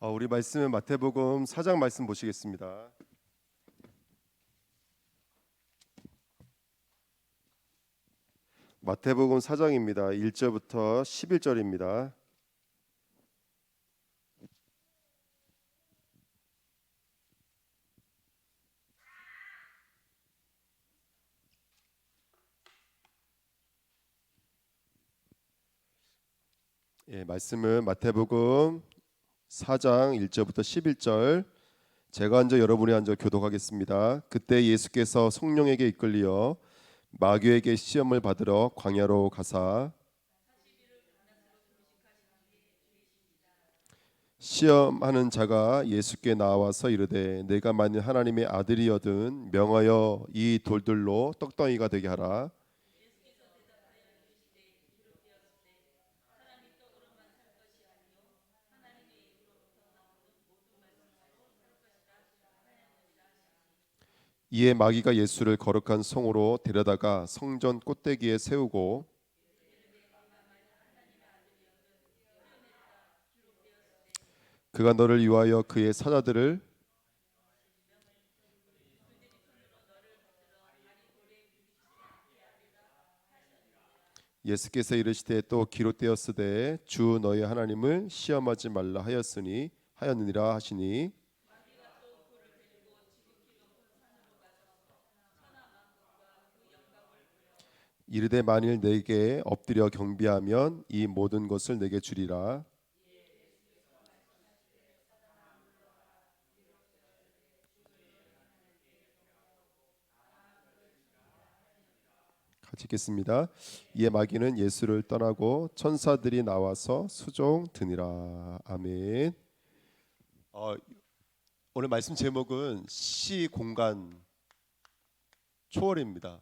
우리 말씀은 마태복음 4장 말씀 보시겠습니다. 마태복음 4장입니다. 1절부터 11절입니다. 말씀은 마태복음 4장 1절부터 11절. 제가 앉아 여러분이 앉아 교독하겠습니다. 그때 예수께서 성령에게 이끌리어 마귀에게 시험을 받으러 광야로 가사 시험하는 자가 예수께 나와서 이르되 내가 만일 하나님의 아들이여든 명하여 이 돌들로 떡덩이가 되게 하라. 이에 마귀가 예수를 거룩한 성으로 데려다가 성전 꼭대기에 세우고 그가 너를 위하여 그의 사자들을 예수께서 이르시되 또 기록되었으되 주 너희 하나님을 시험하지 말라 하였느니라 하시니 이르되 만일 내게 엎드려 경배하면 이 모든 것을 내게 주리라. 같이 읽겠습니다. 이에 마귀는 예수를 떠나고 천사들이 나와서 수종 드니라. 아멘. 오늘 말씀 제목은 시공간 초월입니다.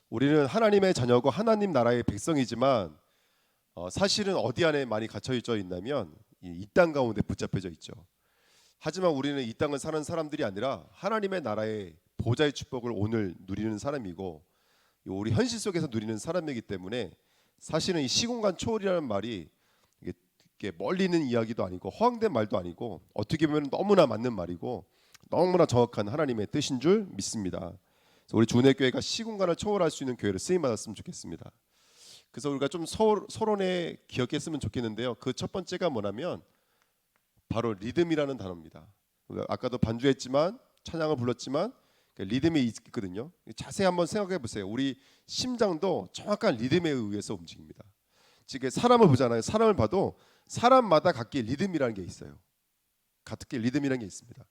우리는 하나님의 자녀고 하나님 나라의 백성이지만 사실은 어디 안에 많이 갇혀져 있냐면 이 땅 가운데 붙잡혀져 있죠. 하지만 우리는 이 땅을 사는 사람들이 아니라 하나님의 나라의 보좌의 축복을 오늘 누리는 사람이고 우리 현실 속에서 누리는 사람이기 때문에 사실은 이 시공간 초월이라는 말이 이게 멀리 있는 이야기도 아니고 허황된 말도 아니고 어떻게 보면 너무나 맞는 말이고 너무나 정확한 하나님의 뜻인 줄 믿습니다. 그래서 우리 주은혜교회가 시공간을 초월할 수 있는 교회를 쓰임 받았으면 좋겠습니다. 그래서 우리가 좀 서론에 기억했으면 좋겠는데요. 그 첫 번째가 뭐냐면 바로 리듬이라는 단어입니다. 아까도 반주했지만 찬양을 불렀지만 리듬이 있거든요. 자세히 한번 생각해 보세요. 우리 심장도 정확한 리듬에 의해서 움직입니다. 즉 사람을 보잖아요. 사람을 봐도 사람마다 각기 리듬이라는 게 있어요. 각기 리듬이라는 게 있습니다.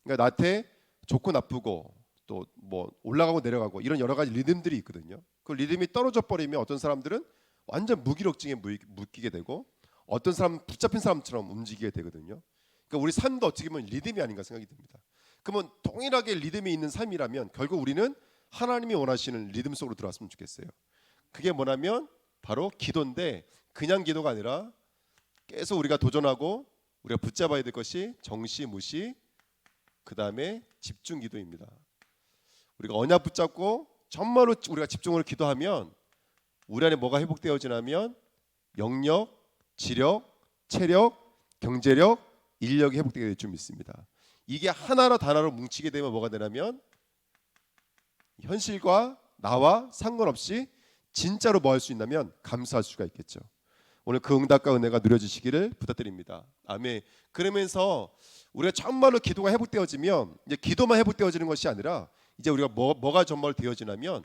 그러니까 나한테 좋고 나쁘고 또 뭐 올라가고 내려가고 이런 여러 가지 리듬들이 있거든요. 그 리듬이 떨어져 버리면 어떤 사람들은 완전 무기력증에 묶이게 되고 어떤 사람은 붙잡힌 사람처럼 움직이게 되거든요. 그러니까 우리 삶도 어떻게 보면 리듬이 아닌가 생각이 듭니다. 그러면 동일하게 리듬이 있는 삶이라면 결국 우리는 하나님이 원하시는 리듬 속으로 들어왔으면 좋겠어요. 그게 뭐냐면 바로 기도인데 그냥 기도가 아니라 계속 우리가 도전하고 우리가 붙잡아야 될 것이 정시, 무시, 그 다음에 집중 기도입니다. 우리가 언약 붙잡고 정말로 우리가 집중을 기도하면 우리 안에 뭐가 회복되어지냐면 영력, 지력, 체력, 경제력, 인력이 회복되게 될 줄 믿습니다. 이게 하나로 단어로 뭉치게 되면 뭐가 되냐면 현실과 나와 상관없이 진짜로 뭐 할 수 있냐면 감사할 수가 있겠죠. 오늘 그 응답과 은혜가 누려지시기를 부탁드립니다. 아멘. 그러면서 우리가 정말로 기도가 회복되어지면 이제 기도만 회복되어지는 것이 아니라 이제 우리가 뭐가 정말 되어지냐면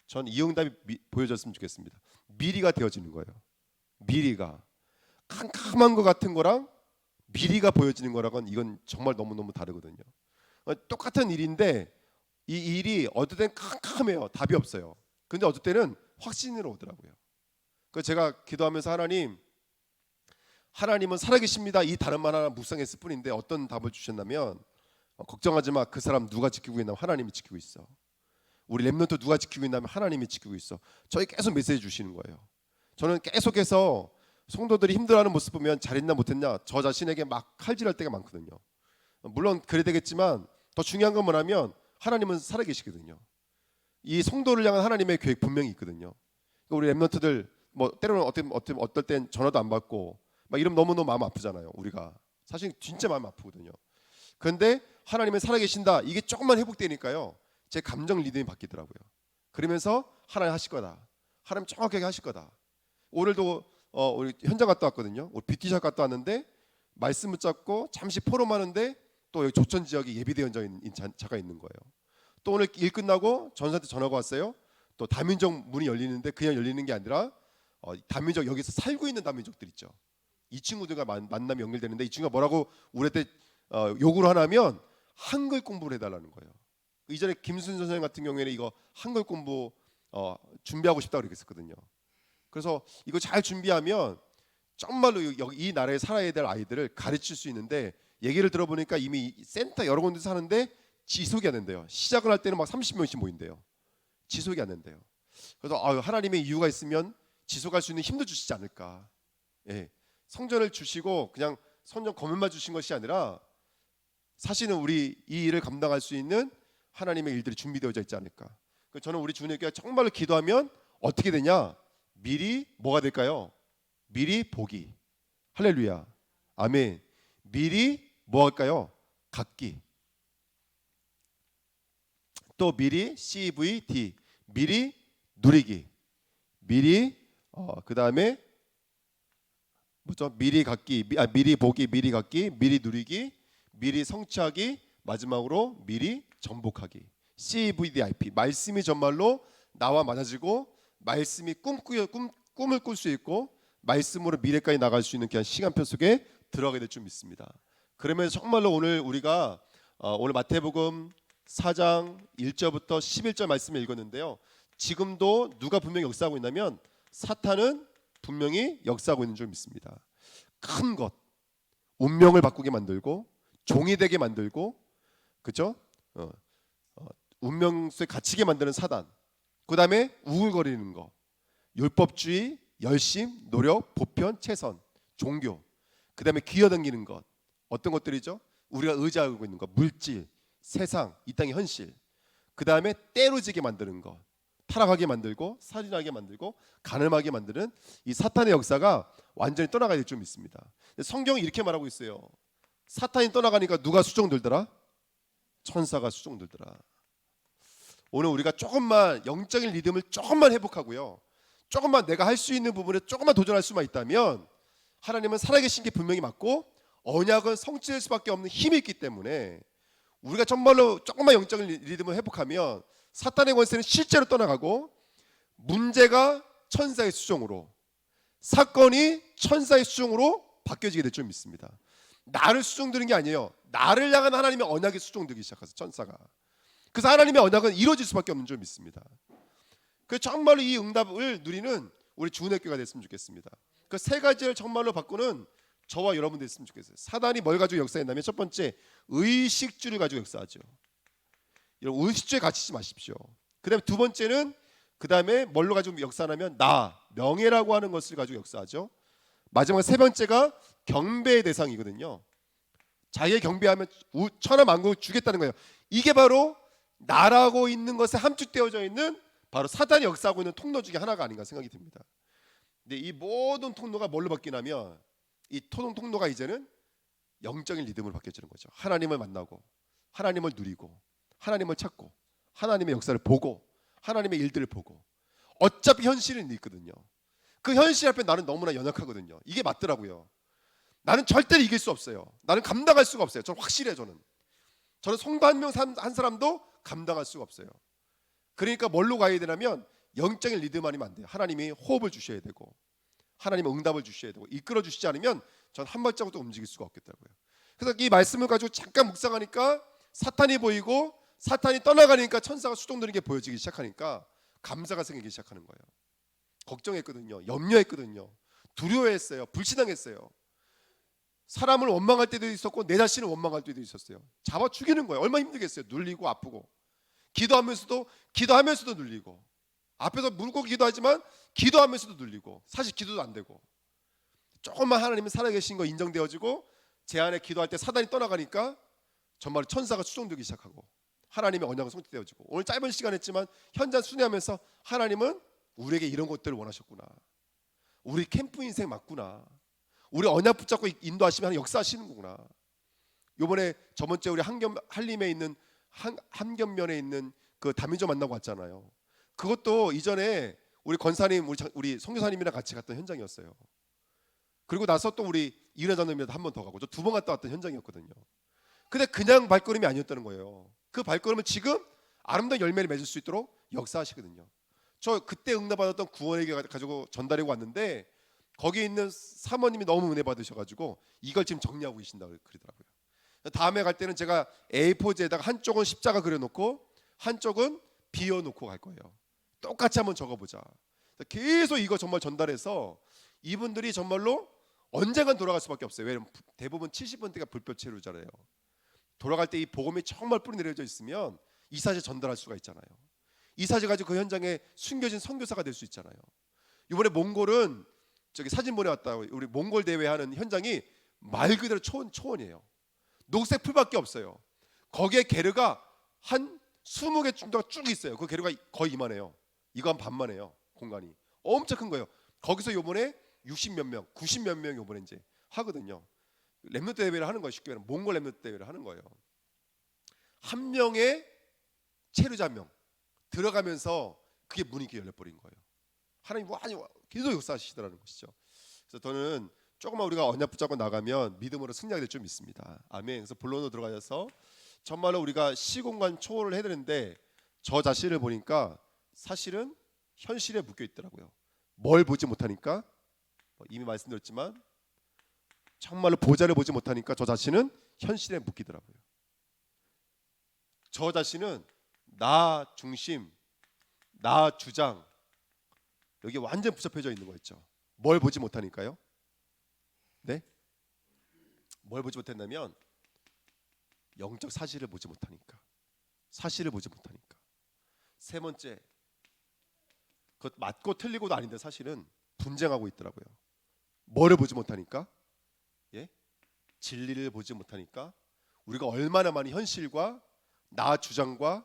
전 이 응답이 보여졌으면 좋겠습니다. 미리가 되어지는 거예요. 미리가 캄캄한 것 같은 거랑 미리가 보여지는 거랑은 이건 정말 너무너무 다르거든요. 똑같은 일인데 이 일이 어떨 땐 캄캄해요. 답이 없어요. 근데 어떨 때는 확신으로 오더라고요. 그래서 제가 기도하면서 하나님은 살아계십니다. 이 단어만 하나 묵상했을 뿐인데 어떤 답을 주셨냐면 걱정하지 마. 그 사람 누가 지키고 있냐면 하나님이 지키고 있어. 우리 렘넌트 누가 지키고 있냐면 하나님이 지키고 있어. 저희 계속 메시지 주시는 거예요. 저는 계속해서 성도들이 힘들어하는 모습 보면 잘했나 못했냐 저 자신에게 막 칼질할 때가 많거든요. 물론 그래야 되겠지만 더 중요한 건 뭐냐면 하나님은 살아계시거든요. 이 성도를 향한 하나님의 계획 분명히 있거든요. 우리 렘넌트들 뭐 때로는 어떨 땐 전화도 안 받고 막 이러면 너무너무 마음 아프잖아요. 우리가 사실 진짜 마음 아프거든요. 그런데 하나님은 살아계신다, 이게 조금만 회복되니까요, 제 감정 리듬이 바뀌더라고요. 그러면서 하나님 하실 거다, 하나님 정확하게 하실 거다. 오늘도 우리 현장 갔다 왔거든요. 우리 뷰티샵 갔다 왔는데 말씀 붙잡고 잠시 포럼하는데 또 여기 조천 지역에 예비대원장인 자가 있는 거예요. 또 오늘 일 끝나고 전사한테 전화가 왔어요. 또 다민족 문이 열리는데 그냥 열리는 게 아니라 다민족, 여기서 살고 있는 다민족들 있죠. 이 친구들과 만남이 연결되는데 이 친구가 뭐라고 우리한테 요구를 하냐면 한글 공부를 해달라는 거예요. 이전에 김순 선생님 같은 경우에는 이거 한글 공부 준비하고 싶다고 그랬었거든요. 그래서 이거 잘 준비하면 정말로 이 나라에 살아야 될 아이들을 가르칠 수 있는데, 얘기를 들어보니까 이미 센터 여러 군데 사는데 지속이 안 된대요. 시작을 할 때는 막 30명씩 모인대요. 지속이 안 된대요. 그래서 하나님의 이유가 있으면 지속할 수 있는 힘도 주시지 않을까. 예. 성전을 주시고 그냥 성전 건물만 주신 것이 아니라 사실은 우리 이 일을 감당할 수 있는 하나님의 일들이 준비되어져 있지 않을까. 저는 우리 주님께 정말로 기도하면 어떻게 되냐? 미리 뭐가 될까요? 미리 보기. 할렐루야. 아멘. 미리 뭐 할까요? 갖기. 또 미리 CVD, 미리 누리기. 미리 그 다음에 뭐죠? 미리 갖기, 미리 보기, 미리 갖기, 미리 누리기, 미리 성취하기, 마지막으로 미리 정복하기. CVDIP. 말씀이 정말로 나와 맞아지고 말씀이 꿈을 꿀 수 있고 말씀으로 미래까지 나갈 수 있는 그냥 시간표 속에 들어가게 될 줄 믿습니다. 그러면 정말로 오늘 우리가 오늘 마태복음 4장 1절부터 11절 말씀을 읽었는데요. 지금도 누가 분명히 역사하고 있냐면 사탄은 분명히 역사하고 있는 줄 믿습니다. 큰 것, 운명을 바꾸게 만들고 종이 되게 만들고, 그렇죠? 운명 속에 갇히게 만드는 사단. 그 다음에 우글거리는 거, 율법주의, 열심, 노력, 보편, 최선, 종교. 그 다음에 기어다니는 것. 어떤 것들이죠? 우리가 의지하고 있는 것, 물질, 세상, 이 땅의 현실. 그 다음에 때로지게 만드는 것, 타락하게 만들고 살인하게 만들고 가늠하게 만드는 이 사탄의 역사가 완전히 떠나가야 될 줄 믿습니다. 성경이 이렇게 말하고 있어요. 사탄이 떠나가니까 누가 수종들더라? 천사가 수종들더라. 오늘 우리가 조금만 영적인 리듬을 조금만 회복하고요, 조금만 내가 할 수 있는 부분에 조금만 도전할 수만 있다면 하나님은 살아계신 게 분명히 맞고 언약은 성취될 수밖에 없는 힘이 있기 때문에 우리가 정말로 조금만 영적인 리듬을 회복하면 사탄의 권세는 실제로 떠나가고 문제가 천사의 수종으로, 사건이 천사의 수종으로 바뀌어지게 될 줄 믿습니다. 나를 수종드는 게 아니에요. 나를 향한 하나님의 언약이 수종되기 시작해서 천사가. 그래서 하나님의 언약은 이루어질 수밖에 없는 줄 믿습니다. 그 정말로 이 응답을 누리는 우리 주은혜교가 됐으면 좋겠습니다. 그 세 가지를 정말로 바꾸는 저와 여러분 됐으면 좋겠어요. 사단이 뭘 가지고 역사했냐면 첫 번째, 의식주를 가지고 역사하죠. 이런 의식주에 갇히지 마십시오. 그다음에 두 번째는 그다음에 뭘로 가지고 역사하냐면 명예라고 하는 것을 가지고 역사하죠. 마지막 세 번째가 경배의 대상이거든요. 자기의 경배하면 천하 만국을 주겠다는 거예요. 이게 바로 나라고 있는 것에 함축되어져 있는 바로 사단이 역사하고 있는 통로 중에 하나가 아닌가 생각이 듭니다. 근데 이 모든 통로가 뭘로 바뀌냐면 이 통로가 이제는 영적인 리듬으로 바뀌어지는 거죠. 하나님을 만나고 하나님을 누리고 하나님을 찾고 하나님의 역사를 보고 하나님의 일들을 보고. 어차피 현실은 있거든요. 그 현실 앞에 나는 너무나 연약하거든요. 이게 맞더라고요. 나는 절대로 이길 수 없어요. 나는 감당할 수가 없어요. 저는 확실해. 저는 성도 한 명 한 사람도 감당할 수가 없어요. 그러니까 뭘로 가야 되냐면 영적인 리듬 아니면 안 돼요. 하나님이 호흡을 주셔야 되고 하나님의 응답을 주셔야 되고 이끌어 주시지 않으면 전 한 발자국도 움직일 수가 없겠다고요. 그래서 이 말씀을 가지고 잠깐 묵상하니까 사탄이 보이고 사탄이 떠나가니까 천사가 수종드는 게 보여지기 시작하니까 감사가 생기기 시작하는 거예요. 걱정했거든요. 염려했거든요. 두려워했어요. 불신앙했어요. 사람을 원망할 때도 있었고 내 자신을 원망할 때도 있었어요. 잡아 죽이는 거예요. 얼마나 힘들겠어요. 눌리고 아프고 기도하면서도 눌리고 앞에서 물고 기도하지만 기도하면서도 눌리고 사실 기도도 안 되고 조금만 하나님은 살아계신 거 인정되어지고 제 안에 기도할 때 사단이 떠나가니까 정말 천사가 수종되기 시작하고 하나님의 언약은 성취되어지고 오늘 짧은 시간 했지만 현장 순회하면서 하나님은 우리에게 이런 것들을 원하셨구나. 우리 캠프 인생 맞구나. 우리 언약 붙잡고 인도하시면 역사하시는 거구나. 요번에 저번 주에 우리 한림에 있는 한견면에 있는 그 다민조 만나고 왔잖아요. 그것도 이전에 우리 권사님, 우리 선교사님이랑 같이 갔던 현장이었어요. 그리고 나서 또 우리 이은혜 장로님이랑 한 번 더 가고 저 두 번 갔다 왔던 현장이었거든요. 근데 그냥 발걸음이 아니었다는 거예요. 그 발걸음은 지금 아름다운 열매를 맺을 수 있도록 역사하시거든요. 저 그때 응답받았던 구원에게 가지고 전달하고 왔는데 거기에 있는 사모님이 너무 은혜 받으셔가지고 이걸 지금 정리하고 계신다고 그러더라고요. 다음에 갈 때는 제가 A4지에다가 한쪽은 십자가 그려놓고 한쪽은 비워놓고 갈 거예요. 똑같이 한번 적어보자. 계속 이거 정말 전달해서 이분들이 정말로 언젠간 돌아갈 수밖에 없어요. 왜냐면 대부분 70%가 불법 체류자래요. 돌아갈 때 이 복음이 정말 뿌리 내려져 있으면 이 사실 전달할 수가 있잖아요. 이 사실 가지고 그 현장에 숨겨진 선교사가 될 수 있잖아요. 이번에 몽골은 저기 사진 보내왔다. 우리 몽골 대회 하는 현장이 말 그대로 초원이에요. 녹색 풀밖에 없어요. 거기에 게르가 한 20개 정도가 쭉 있어요. 그 게르가 거의 이만해요. 이거 한 반만 해요. 공간이 엄청 큰 거예요. 거기서 요번에 60몇 명, 90몇 명 요번에 이제 하거든요. 렘넌트 대회를 하는 거예요. 쉽게 말하면 몽골 렘넌트 대회를 하는 거예요. 한 명의 체류자 한 명 들어가면서 그게 문이 이렇게 열려버린 거예요. 하나님 계속 역사하시더라는 것이죠. 그래서 저는 조금만 우리가 언약 붙잡고 나가면 믿음으로 승리하게 될 줄 믿습니다. 아멘. 그래서 본론으로 들어가셔서 정말로 우리가 시공간 초월을 해야 되는데 저 자신을 보니까 사실은 현실에 묶여 있더라고요. 뭘 보지 못하니까 이미 말씀드렸지만 정말로 보좌를 보지 못하니까 저 자신은 현실에 묶이더라고요. 저 자신은 나 중심, 나 주장 여기 완전 붙잡혀져 있는 거였죠. 뭘 보지 못하니까요? 네? 뭘 보지 못했냐면 영적 사실을 보지 못하니까, 사실을 보지 못하니까. 세 번째, 그것 맞고 틀리고도 아닌데 사실은 분쟁하고 있더라고요. 뭐를 보지 못하니까? 예? 진리를 보지 못하니까 우리가 얼마나 많은 현실과 나 주장과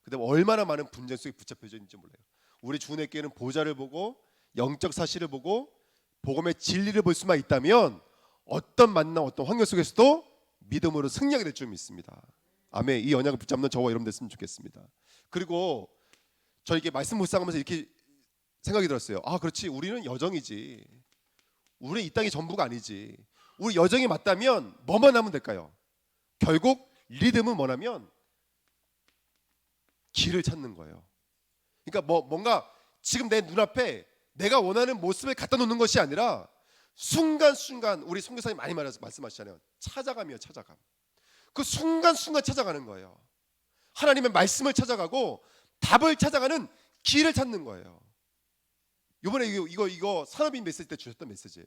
그다음에 얼마나 많은 분쟁 속에 붙잡혀져 있는지 몰라요. 우리 주님의 교회는 보좌를 보고 영적 사실을 보고 복음의 진리를 볼 수만 있다면 어떤 만남, 어떤 환경 속에서도 믿음으로 승리하게 될 줄 믿습니다. 아멘. 이 언약을 붙잡는 저와 여러분 됐으면 좋겠습니다. 그리고 저 이렇게 말씀 묵상하면서 이렇게 생각이 들었어요. 아, 그렇지. 우리는 여정이지. 우리는 이 땅이 전부가 아니지. 우리 여정이 맞다면 뭐만 하면 될까요? 결국 리듬은 뭐냐면 길을 찾는 거예요. 그러니까 뭔가 지금 내 눈앞에 내가 원하는 모습을 갖다 놓는 것이 아니라 순간순간 우리 선교사님 많이 말씀하시잖아요. 찾아감이요, 찾아감. 그 순간순간 찾아가는 거예요. 하나님의 말씀을 찾아가고 답을 찾아가는 길을 찾는 거예요. 이번에 이거 산업인 메시지 때 주셨던 메시지예요.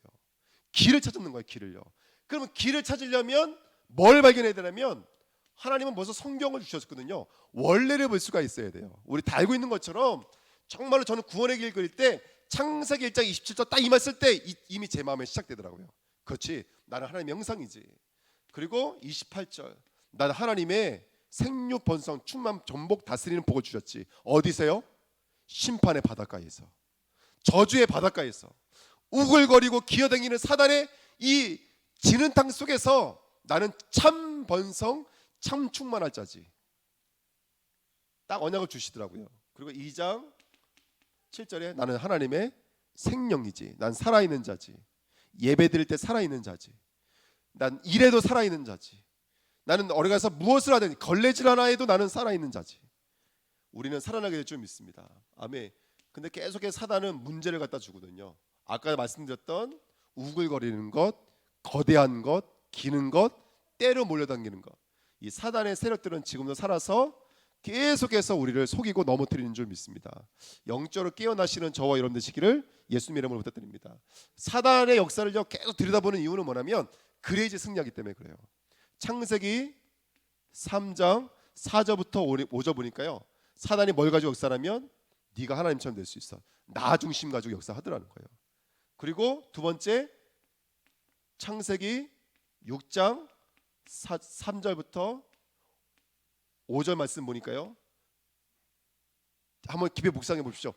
길을 찾는 거예요, 길을요. 그러면 길을 찾으려면 뭘 발견해야 되냐면 하나님은 벌써 성경을 주셨거든요. 원래를 볼 수가 있어야 돼요. 우리 다 알고 있는 것처럼 정말로 저는 구원의 길 그릴 때 창세기 1장 27절 딱 임했을 때 이미 제 마음에 시작되더라고요. 그렇지, 나는 하나님의 형상이지. 그리고 28절 나는 하나님의 생육 번성 충만 전복 다스리는 복을 주셨지. 어디서요? 심판의 바닷가에서, 저주의 바닷가에서 우글거리고 기어다니는 사단의 이 지는 땅 속에서 나는 참 번성 참 충만할 자지. 딱 언약을 주시더라고요. 그리고 2장 7절에 나는 하나님의 생명이지. 난 살아있는 자지. 예배 드릴 때 살아있는 자지. 난 이래도 살아있는 자지. 나는 어디 가서 무엇을 하든 걸레질 하나 해도 나는 살아있는 자지. 우리는 살아나게 될 줄 믿습니다. 아멘. 근데 계속해서 사단은 문제를 갖다 주거든요. 아까 말씀드렸던 우글거리는 것, 거대한 것, 기는 것, 때로 몰려당기는 것. 이 사단의 세력들은 지금도 살아서 계속해서 우리를 속이고 넘어뜨리는 줄 믿습니다. 영적으로 깨어나시는 저와 여러분 되시기를 예수님 이름으로 부탁드립니다. 사단의 역사를 계속 들여다보는 이유는 뭐냐면 그래야지 승리하기 때문에 그래요. 창세기 3장 4절부터 5절 보니까요. 사단이 뭘 가지고 역사하면 네가 하나님처럼 될 수 있어. 나 중심 가지고 역사하더라는 거예요. 그리고 두 번째 창세기 6장 3절부터 5절 말씀 보니까요. 한번 깊이 묵상해 보십시오.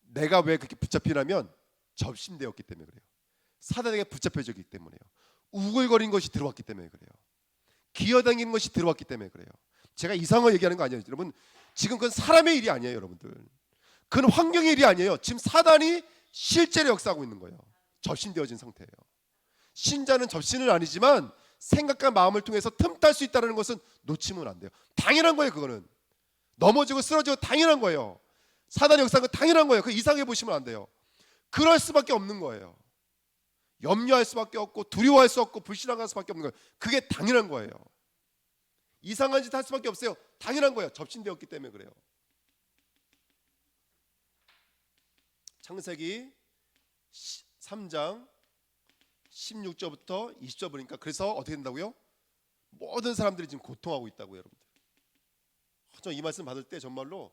내가 왜 그렇게 붙잡히냐면 접신되었기 때문에 그래요. 사단에게 붙잡혀져 있기 때문에요. 우글거린 것이 들어왔기 때문에 그래요. 기어다니는 것이 들어왔기 때문에 그래요. 제가 이상한 얘기하는 거 아니에요. 여러분, 지금 그건 사람의 일이 아니에요. 여러분들, 그건 환경의 일이 아니에요. 지금 사단이 실제로 역사하고 있는 거예요. 접신되어진 상태예요. 신자는 접신은 아니지만 생각과 마음을 통해서 틈탈 수 있다는 것은 놓치면 안 돼요. 당연한 거예요. 그거는 넘어지고 쓰러지고 당연한 거예요. 사단의 역사는 당연한 거예요. 그 이상해 보시면 안 돼요. 그럴 수밖에 없는 거예요. 염려할 수밖에 없고 두려워할 수 없고 불신앙할 수밖에 없는 거예요. 그게 당연한 거예요. 이상한 짓 할 수밖에 없어요. 당연한 거예요. 접신되었기 때문에 그래요. 창세기 3장 16절부터 20절 보니까 그래서 어떻게 된다고요? 모든 사람들이 지금 고통하고 있다고요. 여러분들, 저 이 말씀 받을 때 정말로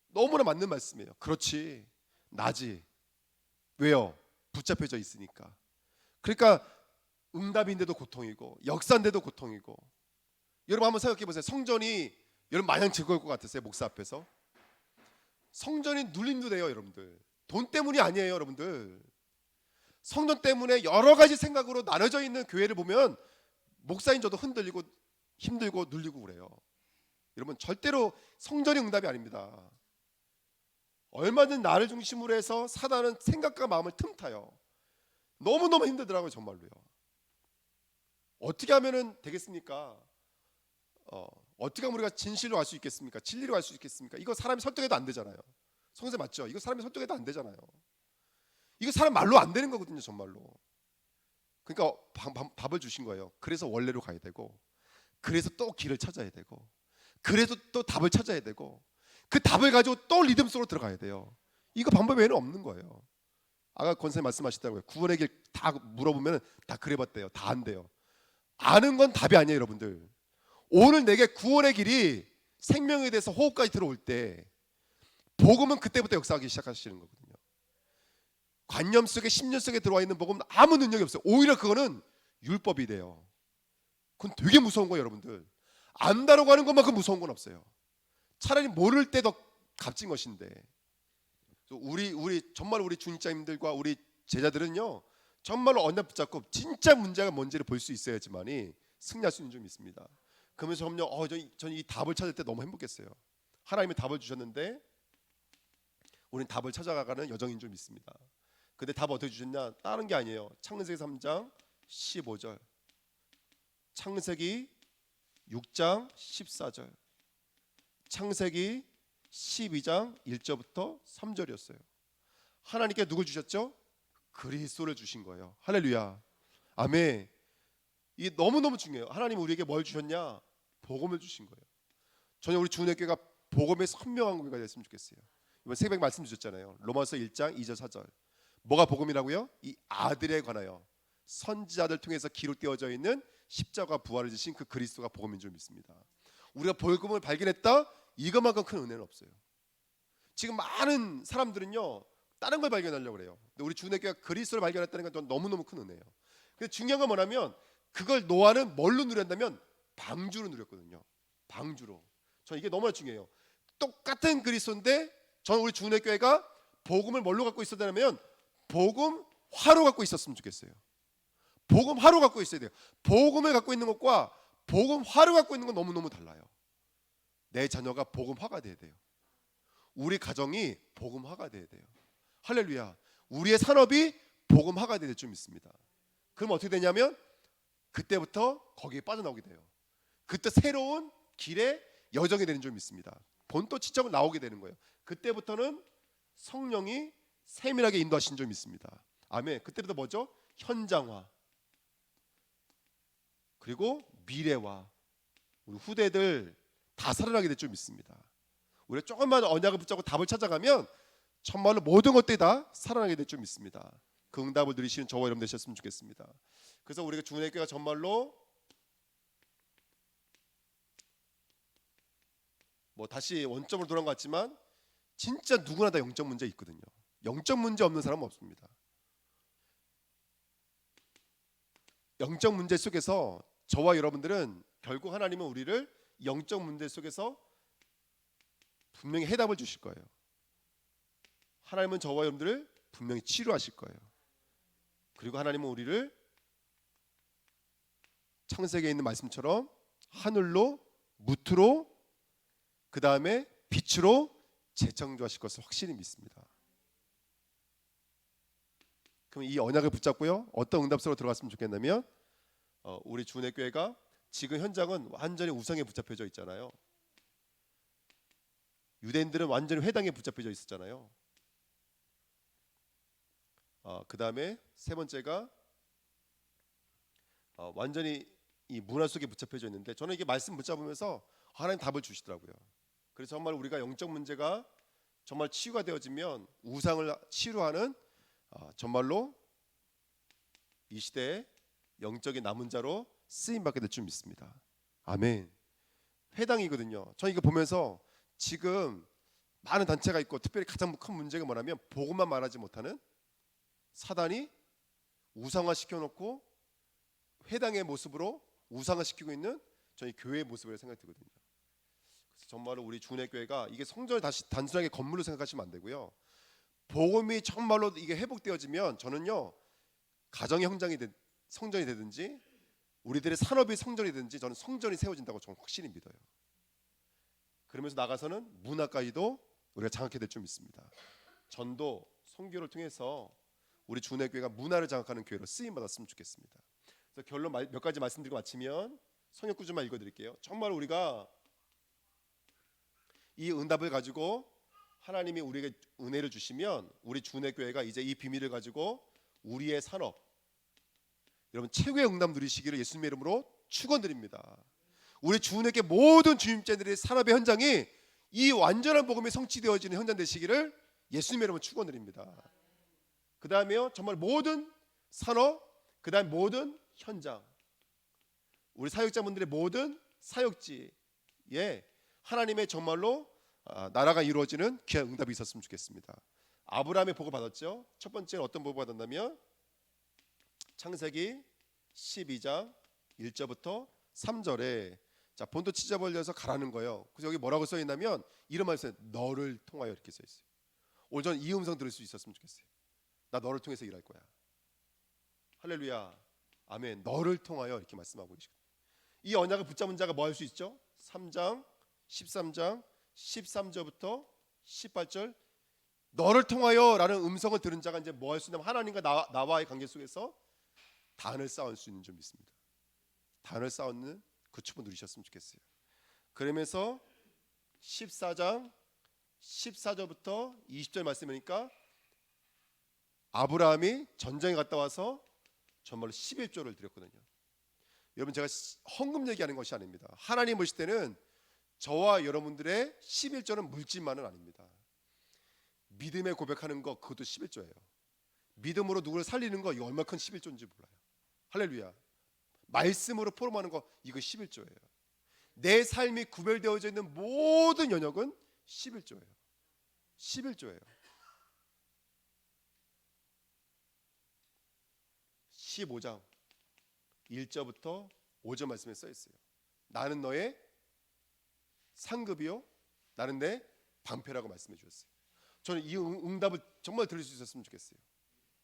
너무나 맞는 말씀이에요. 그렇지, 나지. 왜요? 붙잡혀져 있으니까. 그러니까 응답인데도 고통이고 역사인데도 고통이고. 여러분 한번 생각해 보세요. 성전이 여러분 마냥 즐거울 것 같으세요? 목사 앞에서 성전이 눌림도 돼요. 여러분들, 돈 때문이 아니에요. 여러분들, 성전 때문에 여러 가지 생각으로 나눠져 있는 교회를 보면 목사인 저도 흔들리고 힘들고 눌리고 그래요. 여러분, 절대로 성전이 응답이 아닙니다. 얼마든 나를 중심으로 해서 사단은 생각과 마음을 틈타요. 너무너무 힘들더라고요. 정말로요. 어떻게 하면 되겠습니까? 어떻게 하면 우리가 진실로 갈 수 있겠습니까? 진리로 갈 수 있겠습니까? 이거 사람이 설득해도 안 되잖아요. 성세 맞죠? 이거 사람이 설득해도 안 되잖아요. 이거 사람 말로 안 되는 거거든요. 정말로. 그러니까 답을 주신 거예요. 그래서 원래로 가야 되고, 그래서 또 길을 찾아야 되고, 그래서 또 답을 찾아야 되고, 그 답을 가지고 또 리듬 속으로 들어가야 돼요. 이거 방법 외에는 없는 거예요. 아까 권사님 말씀하셨다고요. 구원의 길 다 물어보면 다 그래봤대요. 다 안 돼요. 아는 건 답이 아니에요. 여러분들, 오늘 내게 구원의 길이 생명에 대해서 호흡까지 들어올 때 복음은 그때부터 역사하기 시작하시는 거거든요. 관념 속에, 심령 속에 들어와 있는 복음은 아무 능력이 없어요. 오히려 그거는 율법이 돼요. 그건 되게 무서운 거예요. 여러분들, 안다라고 하는 것만큼 무서운 건 없어요. 차라리 모를 때 더 값진 것인데, 우리 정말 우리 주님자님들과 우리 제자들은요, 정말로 언약 붙잡고 진짜 문제가 뭔지를 볼 수 있어야지만이 승리할 수 있는 점이 있습니다. 그러면서 저는 이 답을 찾을 때 너무 행복했어요. 하나님이 답을 주셨는데 우리는 답을 찾아가는 여정인 좀 있습니다. 근데 답 어떻게 주셨냐? 다른 게 아니에요. 창세기 3장 15절, 창세기 6장 14절, 창세기 12장 1절부터 3절이었어요. 하나님께 누굴 주셨죠? 그리스도를 주신 거예요. 할렐루야, 아멘. 이게 너무너무 중요해요. 하나님 우리에게 뭘 주셨냐? 복음을 주신 거예요. 저는 우리 주은혜교회가 복음의 선명한 교회가 됐으면 좋겠어요. 이번 새벽 말씀 주셨잖아요. 로마서 1장 2절 4절. 뭐가 복음이라고요? 이 아들에 관하여 선지자들 통해서 기록되어져 있는 십자가 부활을 주신 그 그리스도가 복음인 줄 믿습니다. 우리가 복음을 발견했다, 이것만큼 큰 은혜는 없어요. 지금 많은 사람들은요, 다른 걸 발견하려고 그래요. 근데 우리 주은혜교회가 그리스도를 발견했다는 건 너무너무 큰 은혜예요. 근데 중요한 건 뭐냐면, 그걸 노아는 뭘로 누렸냐면 방주로 누렸거든요. 방주로. 저는 이게 너무나 중요해요. 똑같은 그리스도인데 저는 우리 주은혜교회가 복음을 뭘로 갖고 있었냐면 복음 화로 갖고 있었으면 좋겠어요. 복음 화로 갖고 있어야 돼요. 복음을 갖고 있는 것과 복음 화로 갖고 있는 건 너무너무 달라요. 내 자녀가 복음 화가 돼야 돼요. 우리 가정이 복음 화가 돼야 돼요. 할렐루야. 우리의 산업이 복음 화가 돼야 될 줄 믿습니다. 그럼 어떻게 되냐면 그때부터 거기에 빠져나오게 돼요. 그때 새로운 길의 여정이 되는 줄 믿습니다. 본토 지점을 나오게 되는 거예요. 그때부터는 성령이 세밀하게 인도하신 줄 믿습니다. 아멘. 그때부터 뭐죠? 현장화, 그리고 미래화. 우리 후대들 다 살아나게 될 줄 믿습니다. 우리가 조금만 언약을 붙잡고 답을 찾아가면 정말로 모든 것들이 다 살아나게 될 줄 믿습니다. 그 응답을 누리시는 저와 여러분 되셨으면 좋겠습니다. 그래서 우리가 주은혜교회가 정말로 다시 원점으로 돌아온 것 같지만 진짜 누구나 다 영적 문제 있거든요. 영적 문제 없는 사람은 없습니다. 영적 문제 속에서 저와 여러분들은 결국 하나님은 우리를 영적 문제 속에서 분명히 해답을 주실 거예요. 하나님은 저와 여러분들을 분명히 치료하실 거예요. 그리고 하나님은 우리를 창세기에 있는 말씀처럼 하늘로, 무트로, 그 다음에 빛으로 재창조하실 것을 확실히 믿습니다. 그럼 이 언약을 붙잡고요, 어떤 응답 속으로 들어갔으면 좋겠냐면 우리 주은혜교회가 지금 현장은 완전히 우상에 붙잡혀져 있잖아요. 유대인들은 완전히 회당에 붙잡혀져 있었잖아요. 그 다음에 세 번째가 완전히 이 문화 속에 붙잡혀져 있는데, 저는 이게 말씀 붙잡으면서 하나님 답을 주시더라고요. 그래서 정말 우리가 영적 문제가 정말 치유가 되어지면 우상을 치유하는 정말로 이 시대에 영적인 남은 자로 쓰임 받게 될 줄 믿습니다. 아멘. 회당이거든요. 저는 이거 보면서 지금 많은 단체가 있고, 특별히 가장 큰 문제가 뭐냐면 복음만 말하지 못하는 사단이 우상화 시켜놓고 회당의 모습으로 우상화 시키고 있는 저희 교회의 모습을 생각이 들거든요. 그래서 정말로 우리 주은혜교회가 이게 성전을 다시 단순하게 건물로 생각하시면 안 되고요, 복음이 정말로 이게 회복되어지면 저는요, 가정의 성전이 되든지 우리들의 산업이 성전이 되든지 저는 성전이 세워진다고 저는 확실히 믿어요. 그러면서 나가서는 문화까지도 우리가 장악해야 될 줄 믿습니다. 전도, 선교를 통해서 우리 주은혜교회가 문화를 장악하는 교회로 쓰임 받았으면 좋겠습니다. 그래서 결론 몇 가지 말씀드리고 마치면 성역 구절만 읽어드릴게요. 정말 우리가 이 응답을 가지고 하나님이 우리에게 은혜를 주시면 우리 주은혜교회가 이제 이 비밀을 가지고 우리의 산업, 여러분 최고의 응답 누리시기를 예수님의 이름으로 축원드립니다. 우리 주은혜교회 모든 주임자들의 산업의 현장이 이 완전한 복음이 성취되어지는 현장 되시기를 예수님의 이름으로 축원드립니다. 그 다음에요, 정말 모든 산업, 그 다음 모든 현장, 우리 사역자분들의 모든 사역지에 하나님의 정말로 나라가 이루어지는 귀한 응답이 있었으면 좋겠습니다. 아브라함의 복을 받았죠. 첫 번째는 어떤 복을 받았냐면 창세기 12장 1절부터 3절에 자, 본토 치자 벌려서 가라는 거예요. 그래서 여기 뭐라고 써 있냐면 이런 말이 써요. 너를 통하여 이렇게 써 있어요. 오늘 저는 이 음성 들을 수 있었으면 좋겠어요. 나 너를 통해서 일할 거야. 할렐루야, 아멘. 너를 통하여 이렇게 말씀하고 계시거든요. 이 언약을 붙잡은 자가 뭐 할 수 있죠? 3장 13장 13절부터 18절 너를 통하여 라는 음성을 들은 자가 이제 뭐 할 수 있냐면 하나님과 나와의 관계 속에서 단을 쌓을 수 있는 줄 믿습니다. 단을 쌓는 그 축복 누리셨으면 좋겠어요. 그러면서 14장 14절부터 20절 말씀이니까 아브라함이 전쟁에 갔다 와서 정말로 11조를 드렸거든요. 여러분 제가 헌금 얘기하는 것이 아닙니다. 하나님 보실 때는 저와 여러분들의 11조는 물질만은 아닙니다. 믿음의 고백하는 거 그것도 11조예요. 믿음으로 누구를 살리는 거 이거 얼마나 큰 11조인지 몰라요. 할렐루야. 말씀으로 포럼하는 거 이거 11조예요. 내 삶이 구별되어져 있는 모든 영역은 11조예요. 11조예요. 15장 1절부터 5절 말씀에 써 있어요. 나는 너의 상급이요 나는 내 방패라고 말씀해 주셨어요. 저는 이 응답을 정말 들을 수 있었으면 좋겠어요.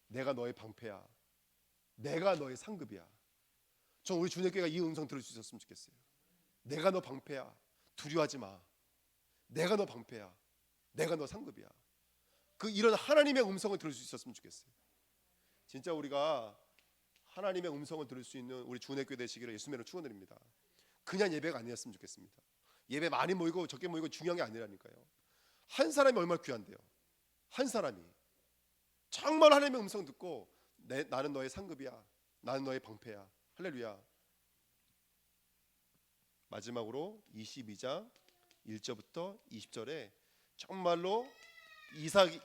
내가 너의 방패야. 내가 너의 상급이야. 저 우리 주님께가 이 음성 들을 수 있었으면 좋겠어요. 내가 너 방패야. 두려워하지 마. 내가 너 방패야. 내가 너 상급이야. 그 이런 하나님의 음성을 들을 수 있었으면 좋겠어요. 진짜 우리가 하나님의 음성을 들을 수 있는 우리 주은혜교회 되시기를 예수님으로 축원드립니다. 그냥 예배가 아니었으면 좋겠습니다. 예배 많이 모이고 적게 모이고 중요한 게 아니라니까요. 한 사람이 얼마나 귀한데요. 한 사람이 정말 하나님의 음성 듣고 나는 너의 상급이야. 나는 너의 방패야. 할렐루야. 마지막으로 22장 1절부터 20절에 정말로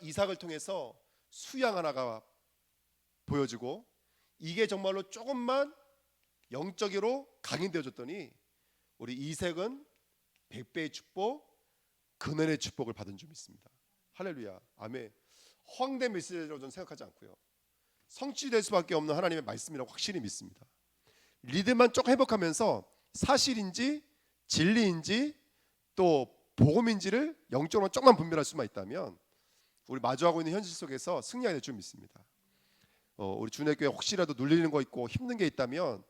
이삭을 통해서 수양 하나가 보여지고 이게 정말로 조금만 영적으로 강인되어졌더니 우리 이삭은 100배의 축복, 근원의 축복을 받은 줄 믿습니다. 할렐루야. 아멘. 허황된 메시지라고 저는 생각하지 않고요. 성취될 수밖에 없는 하나님의 말씀이라고 확실히 믿습니다. 리듬만 조금 회복하면서 사실인지 진리인지 또 복음인지를 영적으로 조금만 분별할 수만 있다면 우리 마주하고 있는 현실 속에서 승리하게 될 줄 믿습니다. 우리 주내교회 혹시라도 눌리는 거 있고 힘든 게 있다면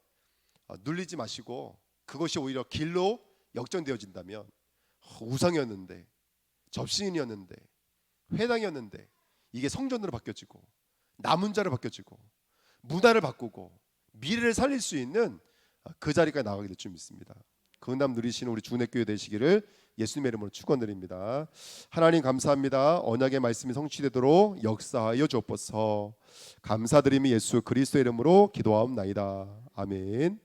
눌리지 마시고, 그것이 오히려 길로 역전되어진다면 우상이었는데, 접신이었는데, 회당이었는데 이게 성전으로 바뀌어지고, 남은 자로 바뀌어지고, 문화를 바꾸고 미래를 살릴 수 있는 그 자리까지 나가게 될 줄 믿습니다. 그 은남 누리시는 우리 주내교회 되시기를 예수님의 이름으로 축원드립니다. 하나님 감사합니다. 언약의 말씀이 성취되도록 역사하여 주옵소서. 감사드리며 예수 그리스도의 이름으로 기도하옵나이다. 아멘.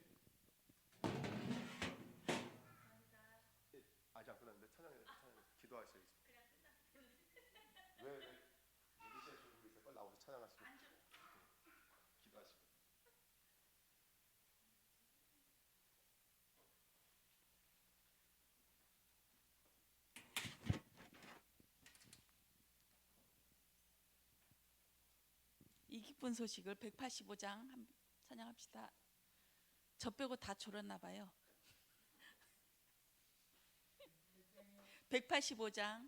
이 기쁜 소식을 185장 찬양합시다. 저 빼고 다 졸았나 봐요. 185장.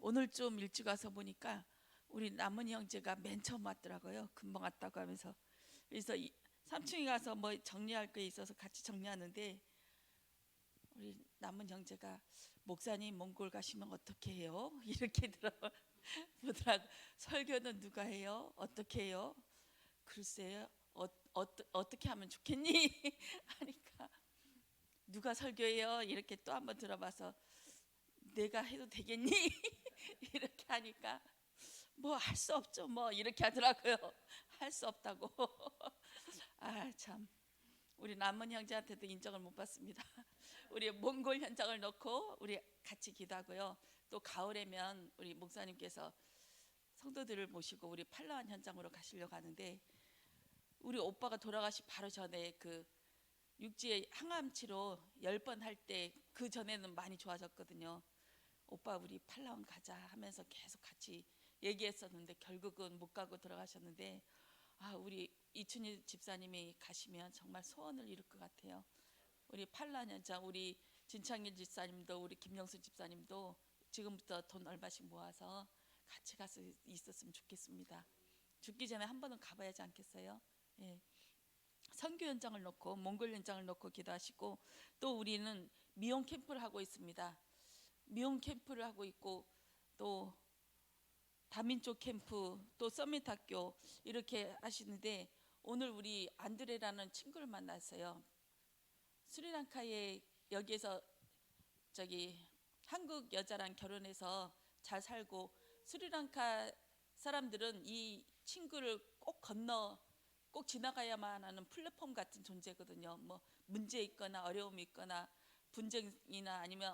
오늘 좀 일찍 와서 보니까 우리 남은 형제가 맨 처음 왔더라고요. 금방 왔다고 하면서. 그래서 3층에 가서 뭐 정리할 게 있어서 같이 정리하는데, 우리 남은 형제가 목사님 몽골 가시면 어떻게 해요? 이렇게 보더라고. 설교는 누가 해요? 어떻게 해요? 글쎄요. 어떻게 하면 좋겠니? 하니까 누가 설교해요? 이렇게 또 한번 들어봐서 내가 해도 되겠니? 이렇게 하니까 뭐 할 수 없죠 뭐 이렇게 하더라고요. 할 수 없다고. 아 참, 우리 남은 형제한테도 인정을 못 받습니다. 우리 몽골 현장을 놓고 우리 같이 기도하고요. 또 가을에면 우리 목사님께서 성도들을 모시고 우리 팔라완 현장으로 가시려고 하는데 우리 오빠가 돌아가시 바로 전에 그 육지에 항암 치료 10번 할 때 그 전에는 많이 좋아졌거든요. 오빠 우리 팔라완 가자 하면서 계속 같이 얘기했었는데 결국은 못 가고 돌아가셨는데 우리 이춘희 집사님이 가시면 정말 소원을 이룰 것 같아요. 우리 팔라완 현장 우리 진창길 집사님도 우리 김영수 집사님도 지금부터 돈 얼마씩 모아서 같이 가서 있었으면 좋겠습니다. 죽기 전에 한 번은 가봐야 하지 않겠어요? 예. 선교 현장을 놓고 몽골 현장을 놓고 기도하시고 또 우리는 미용 캠프를 하고 있습니다. 미용 캠프를 하고 있고 또 다민족 캠프 또 서밋 학교 이렇게 하시는데 오늘 우리 안드레라는 친구를 만났어요. 스리랑카에 여기에서 한국 여자랑 결혼해서 잘 살고 스리랑카 사람들은 이 친구를 꼭 지나가야만 하는 플랫폼 같은 존재거든요. 뭐 문제 있거나 어려움이 있거나 분쟁이나 아니면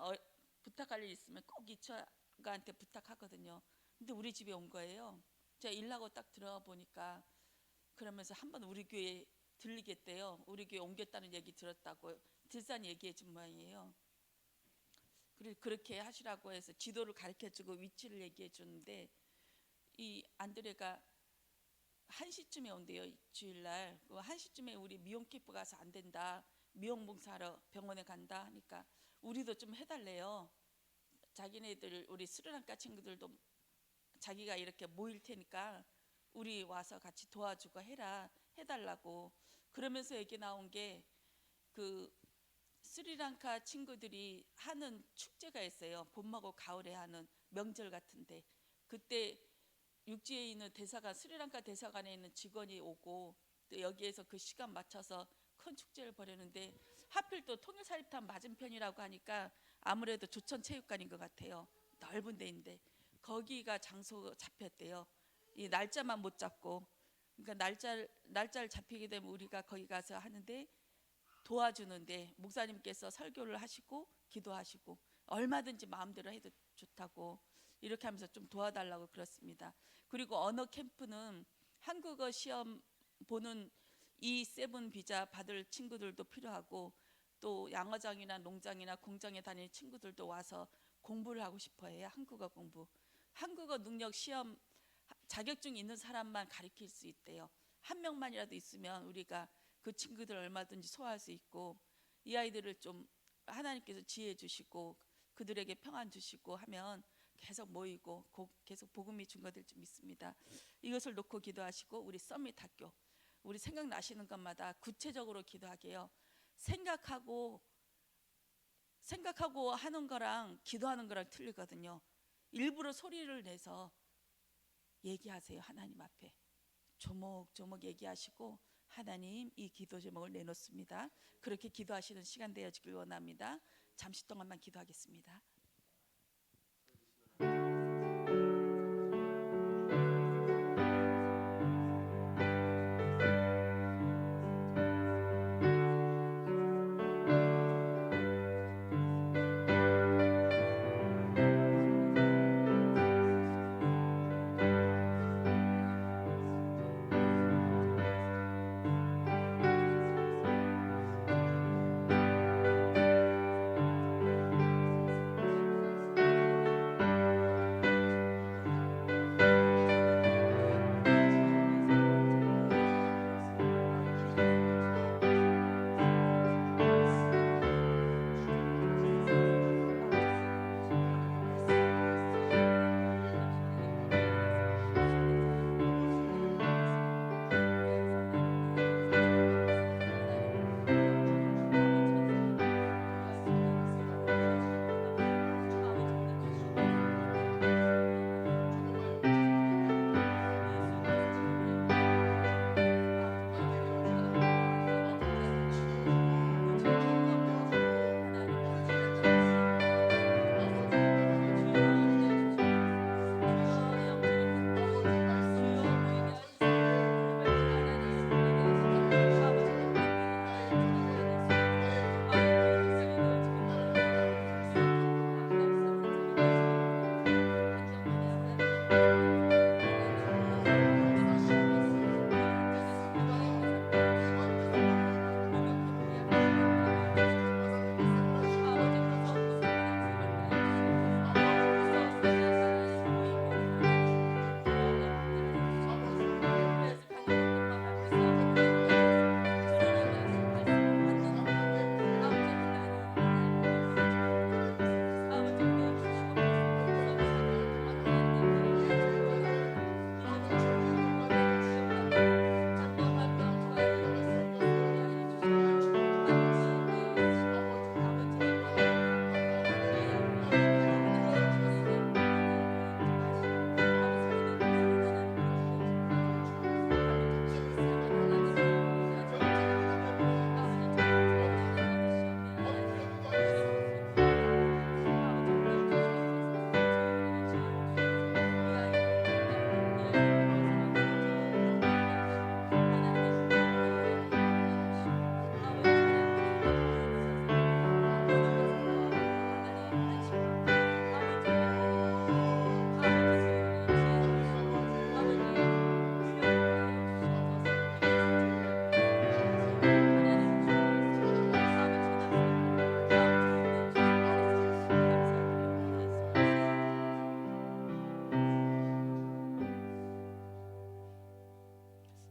부탁할 일 있으면 꼭 이 친구한테 부탁하거든요. 근데 우리 집에 온 거예요. 제가 일하고 딱 들어가 보니까 그러면서 한번 우리 교회 들리겠대요. 우리 교회 옮겼다는 얘기 들었다고 들산 얘기해 준 모양이에요. 그렇게 하시라고 해서 지도를 가르쳐주고 위치를 얘기해 주는데 이 안드레가 1시쯤에 온대요. 주일날 1시쯤에 우리 미용 캠프 가서 안 된다. 미용 봉사하러 병원에 간다 하니까 우리도 좀 해달래요. 자기네들 우리 스리랑카 친구들도 자기가 이렇게 모일 테니까 우리 와서 같이 도와주고 해달라고 그러면서 얘기 나온 게 그 스리랑카 친구들이 하는 축제가 있어요. 봄하고 가을에 하는 명절 같은데 그때 육지에 있는 대사관 스리랑카 대사관에 있는 직원이 오고 또 여기에서 그 시간 맞춰서 큰 축제를 벌이는데 하필 또 통일사립탑 맞은편이라고 하니까 아무래도 조천체육관인 것 같아요. 넓은 데인데 거기가 장소 잡혔대요. 이 날짜만 못 잡고 그러니까 날짜를 잡히게 되면 우리가 거기 가서 하는데 도와주는데 목사님께서 설교를 하시고 기도하시고 얼마든지 마음대로 해도 좋다고 이렇게 하면서 좀 도와달라고 그렇습니다. 그리고 언어 캠프는 한국어 시험 보는 E7 비자 받을 친구들도 필요하고 또 양어장이나 농장이나 공장에 다니는 친구들도 와서 공부를 하고 싶어해요. 한국어 공부. 한국어 능력 시험 자격증 있는 사람만 가르칠 수 있대요. 한 명만이라도 있으면 우리가 그 친구들 얼마든지 소화할 수 있고 이 아이들을 좀 하나님께서 지혜 주시고 그들에게 평안 주시고 하면 계속 모이고 계속 복음이 증거될 줄 믿습니다. 이것을 놓고 기도하시고 우리 서밋 학교 우리 생각나시는 것마다 구체적으로 기도하게요. 생각하고 하는 거랑 기도하는 거랑 틀리거든요. 일부러 소리를 내서 얘기하세요. 하나님 앞에 조목조목 얘기하시고 하나님 이 기도 제목을 내놓습니다. 그렇게 기도하시는 시간 되어지길 원합니다. 잠시 동안만 기도하겠습니다.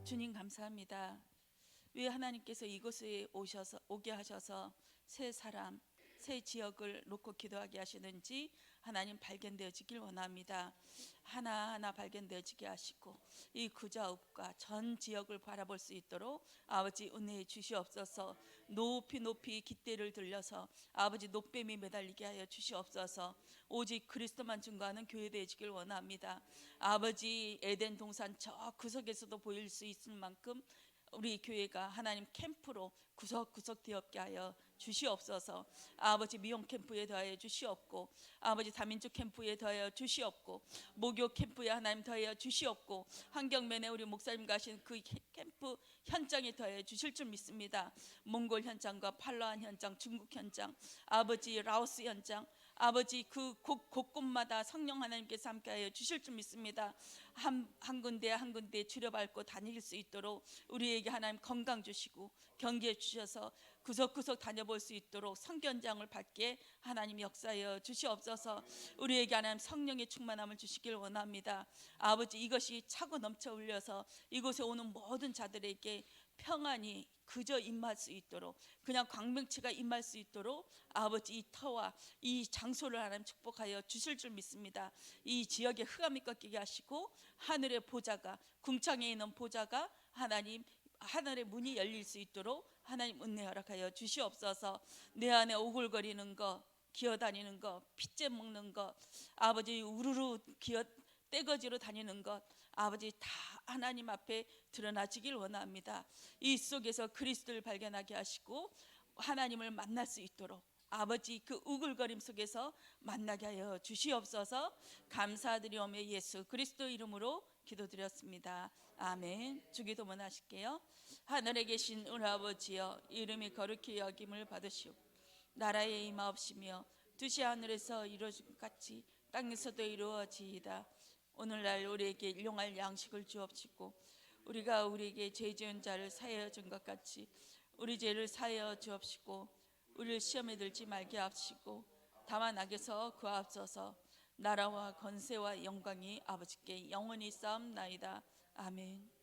주님 감사합니다. 왜 하나님께서 이곳에 오게 하셔서 새 사람, 새 지역을 놓고 기도하게 하시는지 하나님 발견되어지길 원합니다. 하나하나 발견되어지게 하시고 이 구좌읍과 전 지역을 바라볼 수 있도록 아버지 은혜해 주시옵소서. 높이 높이 깃대를 들려서 아버지 높뱀이 매달리게 하여 주시옵소서. 오직 그리스도만 증거하는 교회 되어지길 원합니다. 아버지 에덴 동산 저 구석에서도 보일 수 있을 만큼 우리 교회가 하나님 캠프로 구석구석 되었게 하여 주시옵소서. 아버지 미용 캠프에 더하여 주시옵고 아버지 다민족 캠프에 더하여 주시옵고 목욕 캠프에 하나님 더하여 주시옵고 환경면에 우리 목사님 가신 그 캠프 현장에 더하여 주실 줄 믿습니다. 몽골 현장과 팔로안 현장, 중국 현장, 아버지 라오스 현장, 아버지 그 곳곳마다 성령 하나님께서 함께하여 주실 줄 믿습니다. 한 군데 한 군데 줄여밟고 다닐 수 있도록 우리에게 하나님 건강 주시고 경계해 주셔서 구석구석 다녀볼 수 있도록 성견장을 받게 하나님 역사하여 주시옵소서. 우리에게 하나님 성령의 충만함을 주시길 원합니다. 아버지 이것이 차고 넘쳐 흘려서 이곳에 오는 모든 자들에게 평안이 그저 임할 수 있도록 그냥 광명치가 임할 수 있도록 아버지 이 터와 이 장소를 하나님 축복하여 주실 줄 믿습니다. 이 지역에 흑암이 꺾이게 하시고 하늘의 보좌가 궁창에 있는 보좌가 하나님 하늘의 문이 열릴 수 있도록 하나님 은혜 허락하여 주시옵소서. 내 안에 오글거리는 거 기어다니는 거 핏째 먹는 거 아버지 우르르 기어 떼거지로 다니는 것 아버지 다 하나님 앞에 드러나지길 원합니다. 이 속에서 그리스도를 발견하게 하시고 하나님을 만날 수 있도록 아버지 그 우글거림 속에서 만나게 하여 주시옵소서. 감사드리오며 예수 그리스도 이름으로 기도드렸습니다. 아멘. 주기도문 하실게요. 하늘에 계신 우리 아버지여 이름이 거룩히 여김을 받으시오. 나라에 임하옵시며 뜻이 하늘에서 이루어진 것 같이 땅에서도 이루어지이다. 오늘날 우리에게 일용할 양식을 주옵시고 우리가 우리에게 죄 지은 자를 사하여 준 것 같이 우리 죄를 사하여 주옵시고 우리를 시험에 들지 말게 하시고 다만 악에서 구하옵소서. 나라와 권세와 영광이 아버지께 영원히 쌓옵나이다. 아멘.